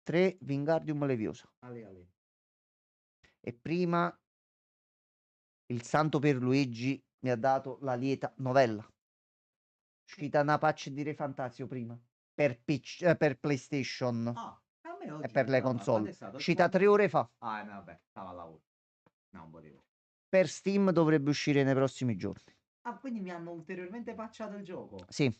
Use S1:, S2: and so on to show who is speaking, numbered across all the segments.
S1: 3 Wingardium Leviosa.
S2: Ale, ale.
S1: E prima il santo Pierluigi mi ha dato la lieta novella. Uscita una patch di Re Fantasio prima. Per PlayStation
S2: Ah, a me
S1: e
S2: oggi
S1: per
S2: mi
S1: le
S2: trova. Quando è
S1: console.
S2: stato?
S1: Uscita 3 ore fa.
S2: Ah, no, vabbè, stava a lavoro. No, non potevo.
S1: Per Steam dovrebbe uscire nei prossimi giorni.
S2: Ah, quindi mi hanno ulteriormente patchato il gioco.
S1: Sì.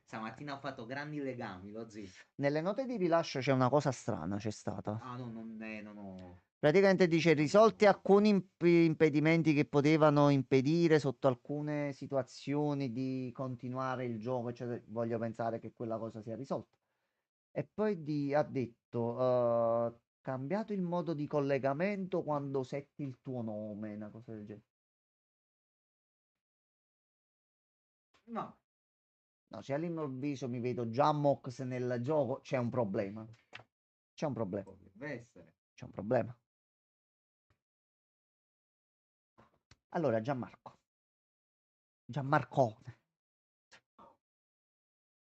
S2: Stamattina ho fatto grandi legami, lo zio.
S1: Nelle note di rilascio c'è una cosa strana, c'è stata.
S2: Ah, no, non ho...
S1: Praticamente dice
S2: non ho-
S1: risolti alcuni impedimenti che potevano impedire sotto alcune situazioni di continuare il gioco, eccetera. Voglio pensare che quella cosa sia risolta. E poi ha detto, cambiato il modo di collegamento quando setti il tuo nome, una cosa del genere.
S2: No,
S1: No, se all'improvviso mi vedo già Mox nel gioco, c'è un problema. C'è un problema.
S2: potrebbe essere.
S1: C'è un problema. Allora, Gianmarcone.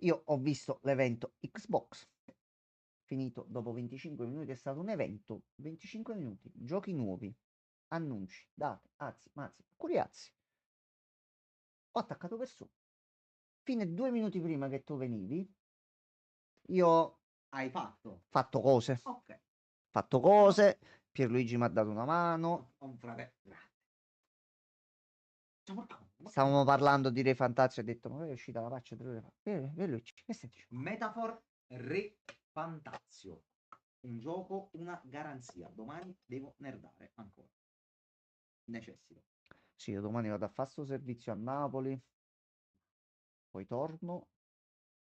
S1: Io ho visto l'evento Xbox, finito dopo 25 minuti, è stato un evento, 25 minuti, giochi nuovi, annunci, date, azzi, mazzi, curiazzi. Ho attaccato persone. Fine 2 minuti prima che tu venivi, io ho
S2: Hai fatto?
S1: fatto cose.
S2: Ok.
S1: Fatto cose, Pierluigi mi ha dato una mano.
S2: Ho un fratello grande. Ciao, Marco.
S1: Stavamo parlando di Re Fantazio e ho detto, ma è uscita la faccia 3 ore fa. Pierluigi, che stai dicendo?
S2: Metafor Re Fantazio. Un gioco, una garanzia. Domani devo nerdare ancora. Necessito.
S1: Sì, io domani vado a fare sto servizio a Napoli, poi torno.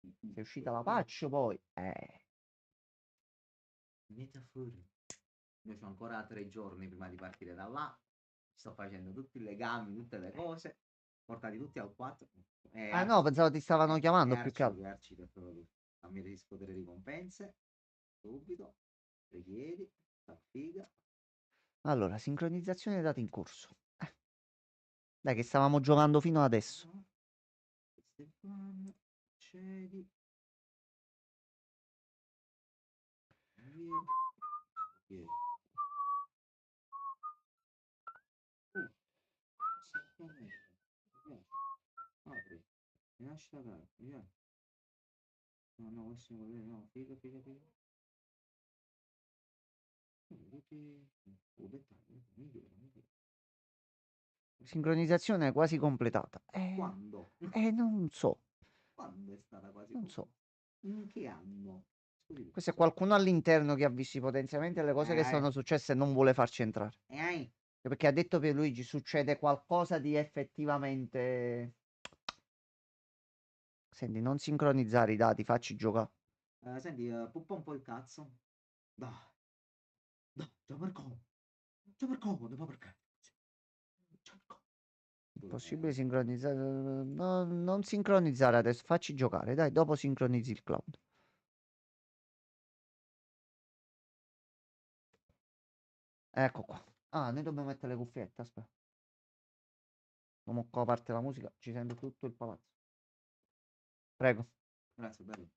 S1: Se è uscita la patch, poi.
S2: Metafor. Io ho ancora 3 giorni prima di partire da là. Sto facendo tutti i legami, tutte le cose. Portati tutti al 4.
S1: Ah no, pensavo ti stavano
S2: È
S1: chiamando più che
S2: arcido,
S1: altro.
S2: è arcido. Fammi riscuotere ricompense. Subito. Richiedi. Sta figa.
S1: Allora, sincronizzazione dati in corso. Dai, che stavamo giocando fino adesso.
S2: Stefano, cedi. Via. Via. Esattamente. Via. Apri. Lascia la carta. Via. No, no, questo non vuole. No, figa, figa, figa. Dettagli. Migliore.
S1: Sincronizzazione quasi completata.
S2: Quando?
S1: Non so,
S2: Quando è stata quasi
S1: non so.
S2: In che anno? Scusi,
S1: Questo è qualcuno all'interno che ha visto potenzialmente le cose che sono successe e non vuole farci entrare. Perché ha detto che Luigi succede qualcosa di effettivamente. Senti, non sincronizzare i dati, facci giocare.
S2: Senti, puppa un po' il cazzo. Dai, dai, già per comodo, ma perché? Già per comodo.
S1: Possibile sincronizzare? No, non sincronizzare adesso, facci giocare. Dai, dopo sincronizzi il cloud. Ecco qua. Ah, noi dobbiamo mettere le cuffiette, aspetta. Come qua parte la musica, ci sente tutto il palazzo. Prego.
S2: Grazie, bello.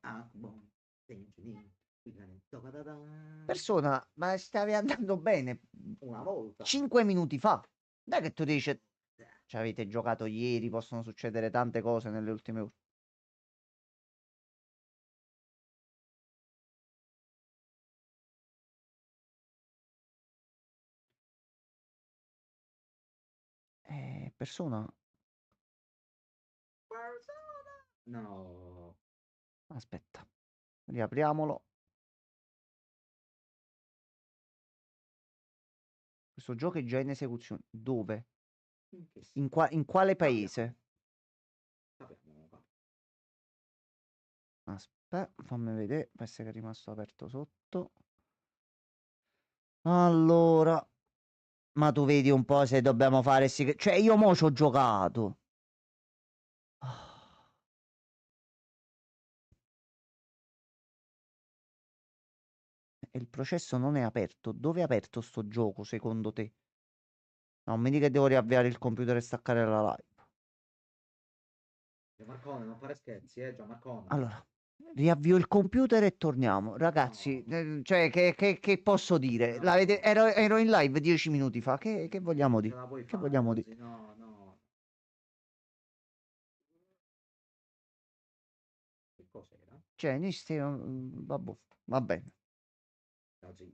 S2: Ah, buon.
S1: Persona, ma stavi andando bene
S2: Una volta.
S1: 5 minuti fa. Dai che tu dici, ci avete giocato ieri, possono succedere tante cose nelle ultime ore. Persona,
S2: No.
S1: aspetta, riapriamolo. Questo gioco è già in esecuzione. Dove? In quale paese?
S2: Sappiamo.
S1: Aspetta, fammi vedere. Penso che è rimasto aperto sotto. Allora, ma tu vedi un po' se dobbiamo fare. Cioè, io mo ci ho giocato. Ah. E il processo non è aperto. Dove è aperto sto gioco, secondo te? No, non mi dica che devo riavviare il computer e staccare la live.
S2: Gianmarcone, non fare scherzi, Gianmarcone.
S1: Allora, riavvio il computer e torniamo. Ragazzi,
S2: No,
S1: cioè, che posso dire?
S2: no,
S1: Ero in live 10 minuti fa. Che vogliamo
S2: non ce
S1: dire?
S2: la puoi
S1: Che
S2: fare
S1: vogliamo dire?
S2: così, no, no. Che cos'era?
S1: Cioè, noi stiamo... vabbè, va bene.
S2: Così.